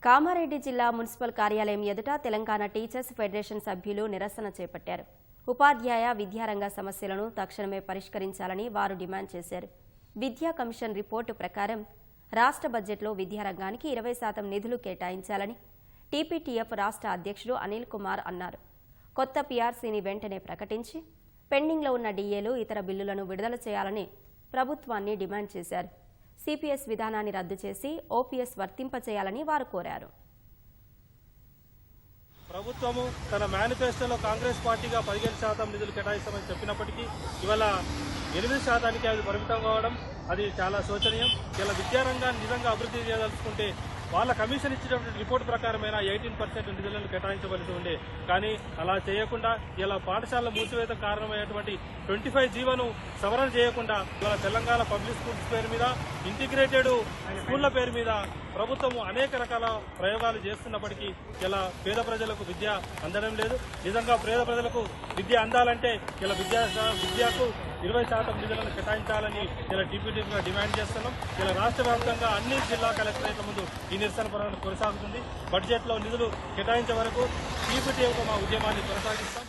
కామారెడ్డి జిల్లా మున్సిపల్ కార్యాలయం ఎదుట తెలంగాణ టీచర్స్ ఫెడరేషన్ సభ్యులు నిరసన చేపట్టారు. ఉపాధ్యాయ విద్యారంగ సమస్యలను తక్షణమే పరిష్కరించాలని వారు డిమాండ్ చేశారు. విద్యా కమిషన్ రిపోర్టు ప్రకారం రాష్ట్ర బడ్జెట్లో విద్యారంగానికి 20% నిధులు కేటాయించాలని టీపీటీఎఫ్ రాష్ట్ర అధ్యక్షుడు అనిల్ కుమార్ అన్నారు. కొత్త పీఆర్సీని వెంటనే ప్రకటించి పెండింగ్లో ఉన్న డీఏలు ఇతర బిల్లులను విడుదల చేయాలని ప్రభుత్వాన్ని డిమాండ్ చేశారు. సిపిఎస్ విధానాన్ని రద్దు చేసి ఓపీఎస్ వర్తింపచేయాలని వారు కోరారు. ప్రభుత్వము తన మేనిఫెస్టోలో కాంగ్రెస్ పార్టీగా 15% నిధులు కేటాయిస్తామని చెప్పినప్పటికీ ఇవాళ 8% అది పరిమితం కావడం అది చాలా శోచనీయం. ఇలా విద్యారంగాన్ని నిజంగా అభివృద్ధి చేయదలుచుకుంటే వాళ్ళ కమిషన్ ఇచ్చినటువంటి రిపోర్ట్ ప్రకారమైన 18% నిధులను కేటాయించవలసి ఉండే, కానీ అలా చేయకుండా ఇలా పాఠశాలల మూసివేత కారణమైనటువంటి 25 జీవోను సవరణ చేయకుండా ఇవాళ తెలంగాణ పబ్లిక్ స్కూల్స్ పేరు మీద ఇంటిగ్రేటెడ్ స్కూళ్ల పేరు మీద ప్రభుత్వము అనేక రకాల ప్రయోగాలు చేస్తున్నప్పటికీ ఇలా పేద ప్రజలకు విద్య అందడం లేదు. నిజంగా పేద ప్రజలకు విద్య అందాలంటే ఇలా విద్యకు 20% నిధులను కేటాయించాలని ఇలా టీపీటీగా డిమాండ్ చేస్తున్నాం. ఇలా రాష్ట్ర వ్యాప్తంగా అన్ని జిల్లా కలెక్టరేట్ల ముందు ఈ నిరసన పర్వం కొనసాగుతుంది. బడ్జెట్లో నిధులు కేటాయించే వరకు టీపీటీగా మా ఉద్యమాన్ని కొనసాగిస్తాం.